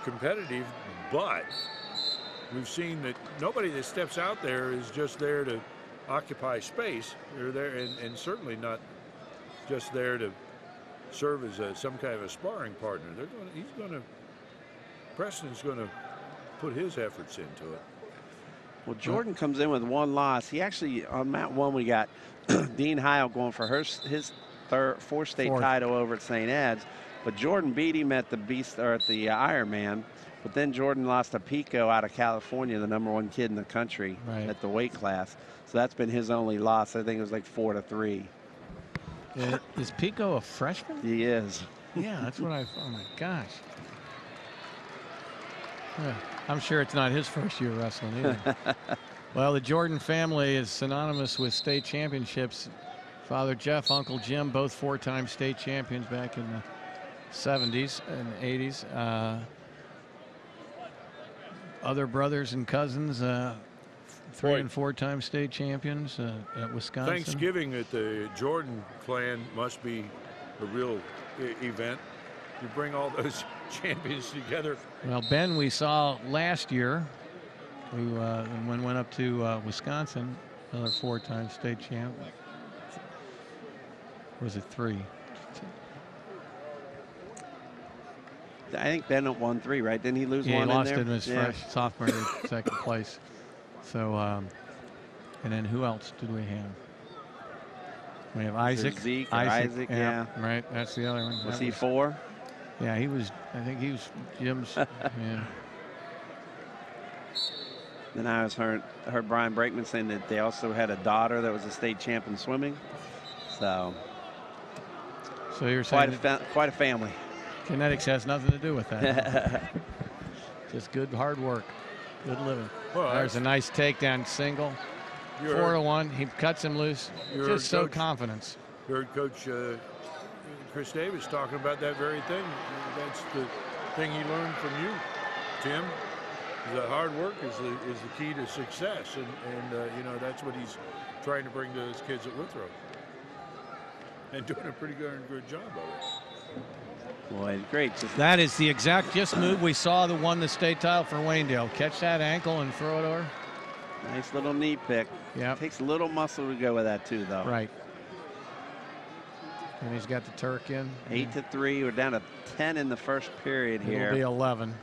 competitive, but we've seen that nobody that steps out there is just there to occupy space. They're there, and certainly not just there to serve as some kind of a sparring partner. Preston's going to put his efforts into it. Well, Jordan comes in with one loss. He actually, on mat one, we got Dean Heil going for his fourth state title over at St. Ed's. But Jordan beat him at the Ironman. But then Jordan lost to Pico out of California, the #1 kid in the country at the weight class. So that's been his only loss. I think it was like 4-3. Is Pico a freshman? He is. Yeah, that's what oh my gosh. Yeah, I'm sure it's not his first year wrestling either. Well, the Jordan family is synonymous with state championships. Father Jeff, Uncle Jim, both 4-time state champions back in the 70s and 80s. Other brothers and cousins, 3- and 4-time state champions at Wisconsin. Thanksgiving at the Jordan clan must be a real event. You bring all those champions together. Well, Ben, we saw last year, who went up to Wisconsin, another 4-time state champ. Or was it 3? I think Ben won 3, right? Didn't he lose one in there? He lost it in his fresh sophomore year, second place. So, and then who else did we have? We have Isaac. Isaac, yeah. Right, that's the other one. Was he 4? Yeah, he was. I think he was Jim's. Yeah. Then I heard Brian Brakeman saying that they also had a daughter that was a state champ in swimming. So you're saying quite a family. Genetics has nothing to do with that. Just good hard work, good living. Well, there's a nice takedown single. 4-1. He cuts him loose. Just so confidence. You heard Coach Chris Davis talking about that very thing. That's the thing he learned from you, Tim. The hard work is the key to success, and you know, that's what he's trying to bring to those kids at Withrow, and doing a pretty good job of it. Boy, great. That is the exact move we saw that won the state title for Waynedale. Catch that ankle and throw it over. Nice little knee pick. Yeah. Takes a little muscle to go with that too, though. Right. And he's got the Turk in. 8-3. We're down to 10 in the first period here. It'll be 11.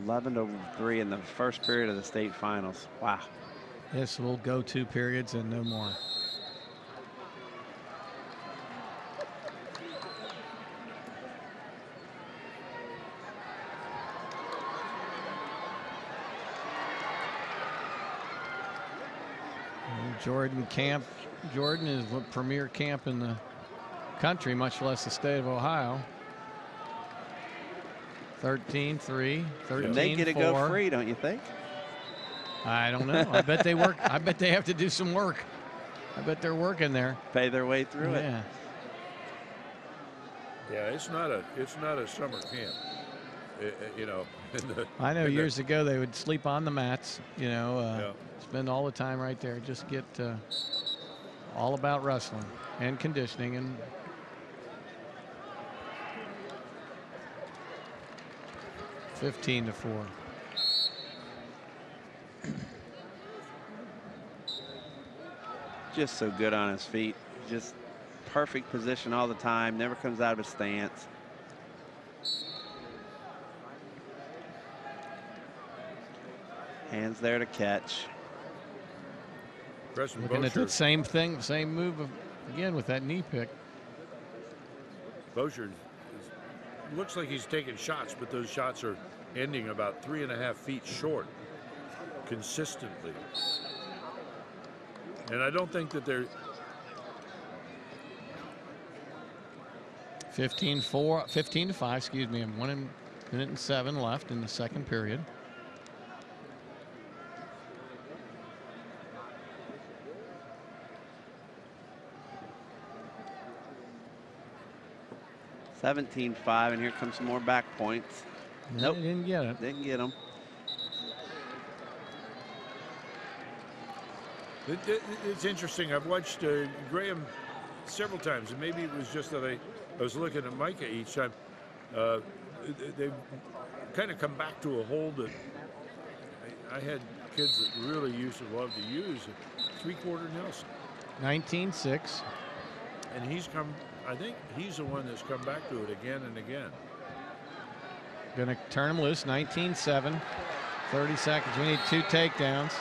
11-3 in the first period of the state finals. Wow. Yes, we'll go 2 periods and no more. Jordan is a premier camp in the country, much less the state of Ohio. 13-3, 13-4. They get to go free, don't you think? I don't know. I bet they work. I bet they have to do some work. I bet they're working there. Pay their way through it. Yeah, it's not a summer camp. You know. I know years ago they would sleep on the mats. You know, spend all the time right there. Just get all about wrestling and conditioning and. (15-4). Just so good on his feet. Just perfect position all the time. Never comes out of his stance. Hands there to catch. Looking at the same thing, same move again with that knee pick. Bowshier looks like he's taking shots, but those shots are ending about 3.5 feet short consistently. And I don't think that they're 15-5, excuse me. 1 minute and 7 left in the second period. (17-5), and here comes some more back points. Nope, didn't get it. Didn't get them. It's interesting. I've watched Graham several times, and maybe it was just that I was looking at Micah each time. They've kind of come back to a hold that I had kids that really used to love to use. Three-quarter Nelson. 19-6. And he's come, I think he's the one that's come back to it again and again. Going to turn him loose. 19-7. 30 seconds. We need 2 takedowns.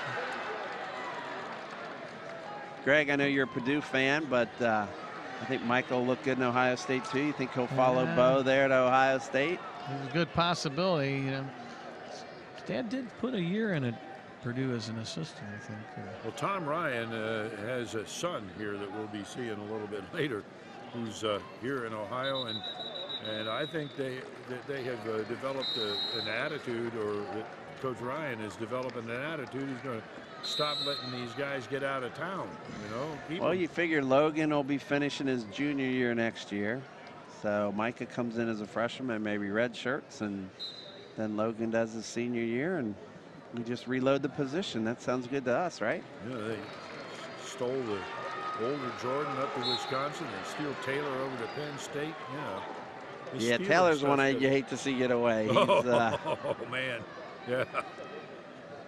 Greg, I know you're a Purdue fan, but I think Michael will look good in Ohio State too. You think he'll follow Bo there to Ohio State? There's a good possibility. You know, his dad did put a year in at Purdue as an assistant, I think. Well, Tom Ryan has a son here that we'll be seeing a little bit later, who's here in Ohio, and I think they have developed an attitude, or that Coach Ryan is developing an attitude. He's going to stop letting these guys get out of town. You know. Well, you figure Logan will be finishing his junior year next year, so Micah comes in as a freshman, maybe red shirts, and then Logan does his senior year, and we just reload the position. That sounds good to us, right? Yeah, they stole the older Jordan up to Wisconsin. They steal Taylor over to Penn State. Yeah, Taylor's the one you hate to see get away. He's, oh, man. Yeah.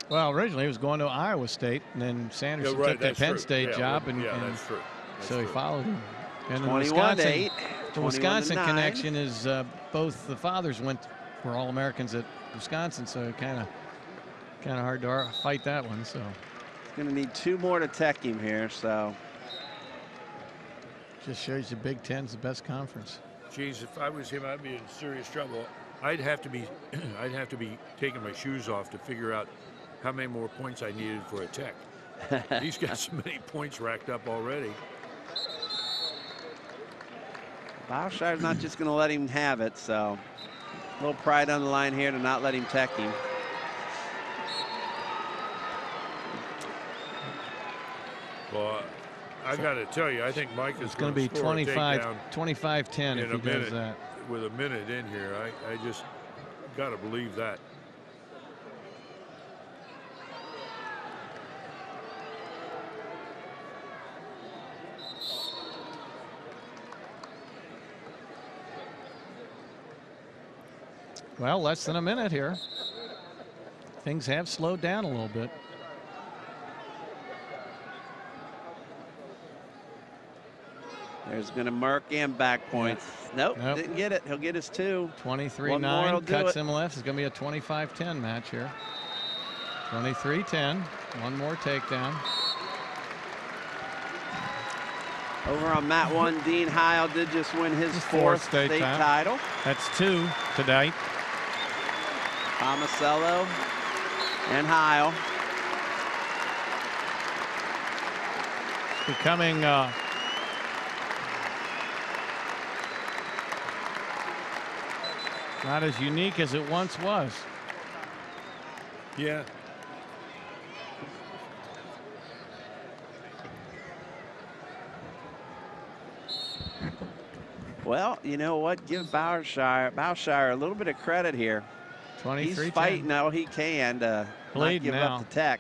Well, originally he was going to Iowa State, and then Sanderson took that Penn State job, and that's true. So he followed him. And the Wisconsin connection is both the fathers were All-Americans at Wisconsin, so kind of hard to fight that one. So he's going to need 2 more to tech him here. So just shows you Big Ten's the best conference. Geez, if I was him, I'd be in serious trouble. I'd have to be taking my shoes off to figure out how many more points I needed for a tech. He's got so many points racked up already. Bowshier's not just going to let him have it, so a little pride on the line here to not let him tech him. Well, I got to tell you, I think Mike is going to be 25-10 if he does that. With a minute in here, I just got to believe that. Well, less than a minute here. Things have slowed down a little bit. There's going to mark and back points. Nope, didn't get it. He'll get his 2. 23-9, cuts him left. It's going to be a 25-10 match here. 23-10, 1 more takedown. Over on mat 1, Dean Heil did just win his 4th state title. That's 2 tonight. Tomasello and Heil. Becoming not as unique as it once was. Yeah. Well, you know what? Give Bowshier a little bit of credit here. He's fighting all he can to not give up the tech.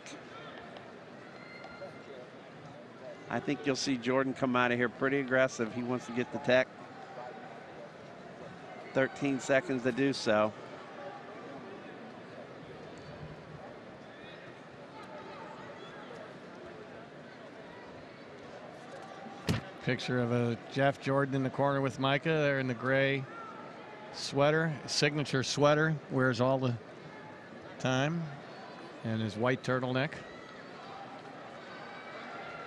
I think you'll see Jordan come out of here pretty aggressive. He wants to get the tech. 13 seconds to do so. Picture of Jeff Jordan in the corner with Micah there in the gray sweater, signature sweater, wears all the time, and his white turtleneck.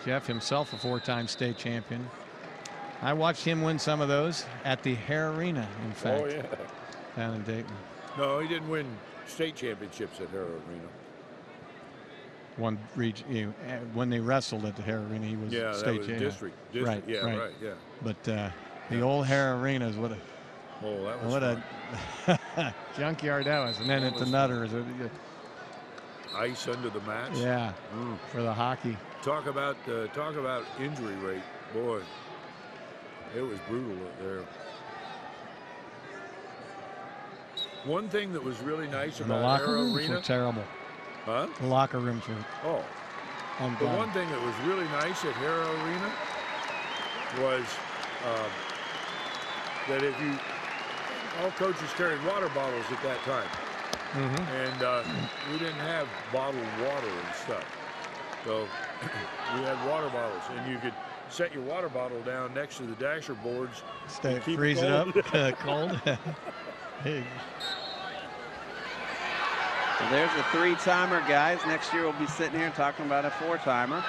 Jeff himself a 4-time state champion. I watched him win some of those at the Hare Arena, in fact. Oh, yeah. Down in Dayton. No, he didn't win state championships at Hare Arena. One region, when they wrestled at the Hare Arena, he was state champion. District. Right, yeah, right, yeah. But the old Hare Arena is what a junkyard that was. And then at the Nutters. Ice under the mats. Yeah, for the hockey. Talk about injury rate, boy. It was brutal there. One thing that was really nice about the locker rooms Arena were terrible. Huh? The locker rooms were. The one thing that was really nice at Hare Arena was that if you, all coaches carried water bottles at that time. And we didn't have bottled water and stuff. So we had water bottles, and you could set your water bottle down next to the dasher boards. Freeze it up, cold. So there's a 3-timer, guys. Next year we'll be sitting here talking about a 4-timer.